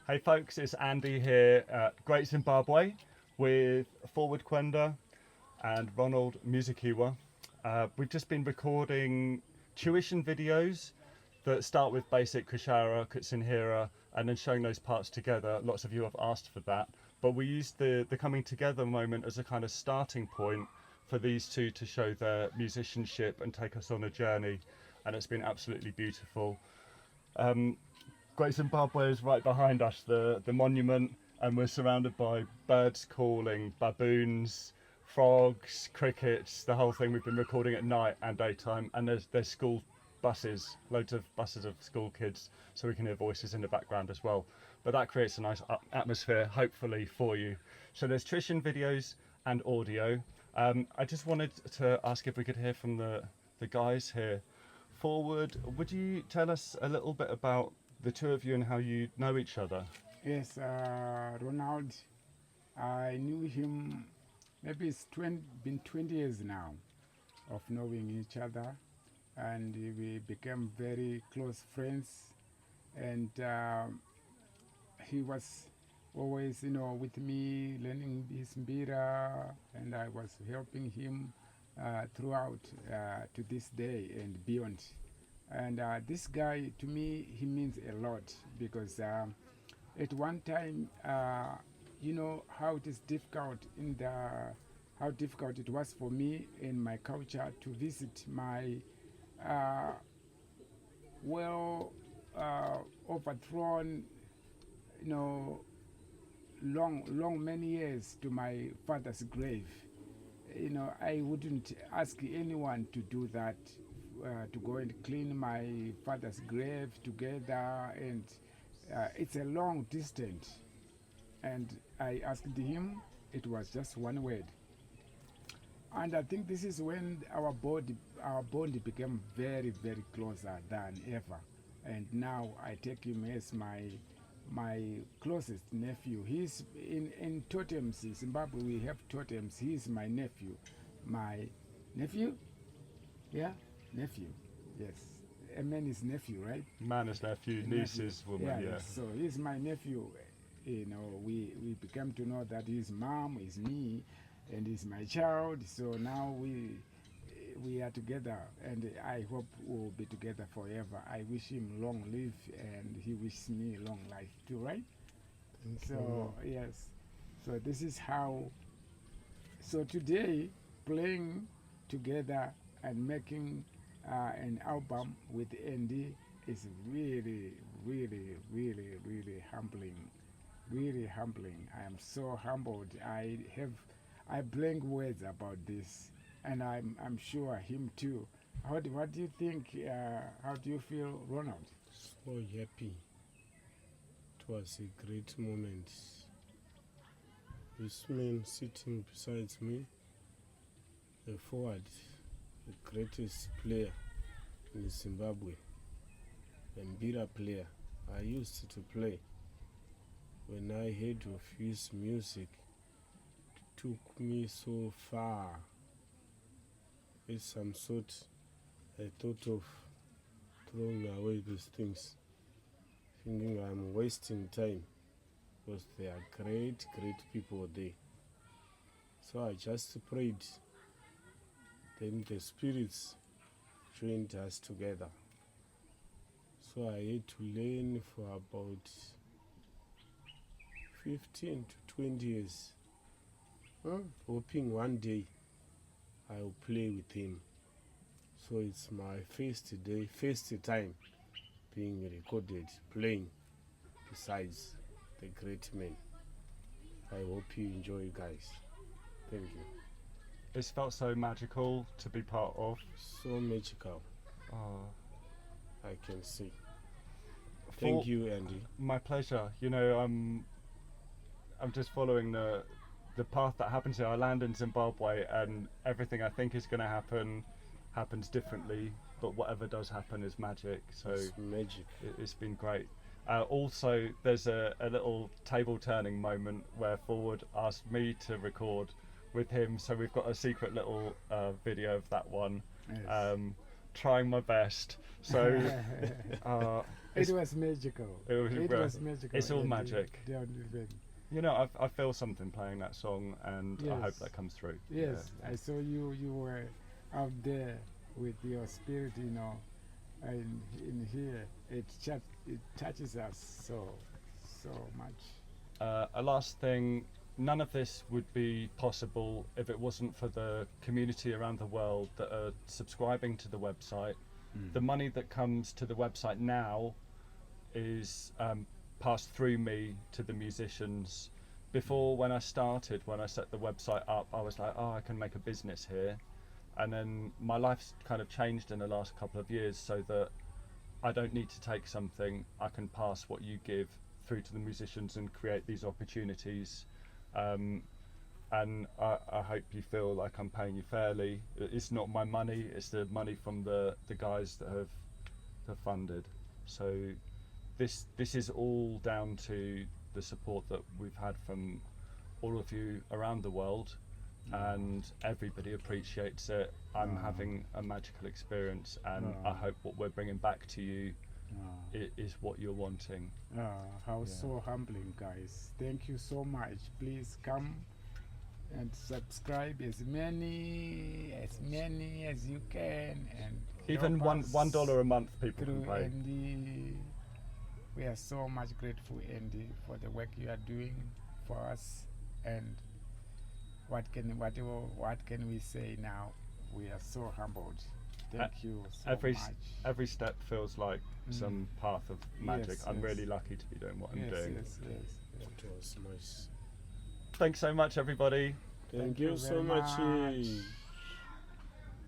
Hey folks, it's Andy here at Great Zimbabwe with Forward Kwenda and Ronald Musekiwa. We've just been recording tuition videos that start with basic Kushaura, Kutsinhira, and then showing those parts together. Lots of you have asked for that, but we used the coming together moment as a kind of starting point for these two to show their musicianship and take us on a journey, and it's been absolutely beautiful. Great Zimbabwe is right behind us, the monument, and we're surrounded by birds calling, baboons, frogs, crickets, the whole thing. We've been recording at night and daytime, and there's school buses, loads of buses of school kids, so we can hear voices in the background as well. But that creates a nice atmosphere, hopefully, for you. So there's tuition videos and audio. I just wanted to ask if we could hear from the guys here. Forward, would you tell us a little bit about the two of you and how you know each other? Yes, Ronald, I knew him, maybe it's been 20 years now of knowing each other, and we became very close friends, and he was always, with me, learning his Mbira, and I was helping him throughout to this day and beyond. And this guy, to me, he means a lot, because at one time, how it is difficult how difficult it was for me in my culture to visit my overthrown, many years to my father's grave. I wouldn't ask anyone to do that. To go and clean my father's grave together, and it's a long distance. And I asked him, it was just one word. And I think this is when our bond became very, very closer than ever. And now I take him as my closest nephew. He's in totems. In Zimbabwe we have totems. He's my nephew. My nephew? Yeah? Nephew, yes. A man is nephew, right? Man is nephew, niece is woman, yeah. So he's my nephew. We became to know that his mom is me, and he's my child. So now we are together, and I hope we'll be together forever. I wish him long life, and he wishes me long life too, right? So yes. So this is how. So today, playing together and making an album with Andy is really, really, really, really humbling. Really humbling. I am so humbled. I blank words about this, and I'm sure him too. What do you think? How do you feel, Ronald? So happy. It was a great moment. This man sitting beside me, the forward, the greatest player in Zimbabwe, the Mbira player. I used to play. When I heard of his music, it took me so far. At some sort, I thought of throwing away these things, thinking I'm wasting time, because there are great, great people there. So I just prayed. Then the spirits joined us together. So I had to learn for about 15 to 20 years, hoping one day I'll play with him. So it's my first time being recorded, playing besides the great men. I hope you enjoy, guys. Thank you. It's felt so magical to be part of. So magical. Oh. I can see. Thank you, Andy. My pleasure. I'm just following the path that happens here. I land in Zimbabwe, and everything I think is going to happen happens differently, but whatever does happen is magic. So it's magic. It's been great. Also, there's a little table turning moment where Forward asked me to record with him, so we've got a secret little video of that one. Yes. Trying my best. So It was magical. It was magical. It's all and magic. don't even. You know, I feel something playing that song, and I hope Yes. that comes through. Yes, Yeah. I saw you. You were out there with your spirit, you know, and in here it touches us so much. A last thing, none of this would be possible if it wasn't for the community around the world that are subscribing to the website. The money that comes to the website now is passed through me to the musicians. Before, when I started, when I set the website up, I was like, oh, I can make a business here. And then my life's kind of changed in the last couple of years, so that I don't need to take something, I can pass what you give through to the musicians and create these opportunities. And I hope you feel like I'm paying you fairly. It's not my money, it's the money from the guys that have funded. So this is all down to the support that we've had from all of you around the world, and everybody appreciates it. I'm having a magical experience, and I hope what we're bringing back to you is what you're wanting. How so humbling, guys. Thank you so much. Please come and subscribe as many as you can, and Even help us $1 a month people through can pay. Andy. We are so much grateful, Andy, for the work you are doing for us. And what can we say now? We are so humbled. Thank you so much. Every step feels like some path of magic. Yes, I'm yes. really lucky to be doing what I'm doing. Yes. It was nice. Thanks so much, everybody. Thank you you so very much. much.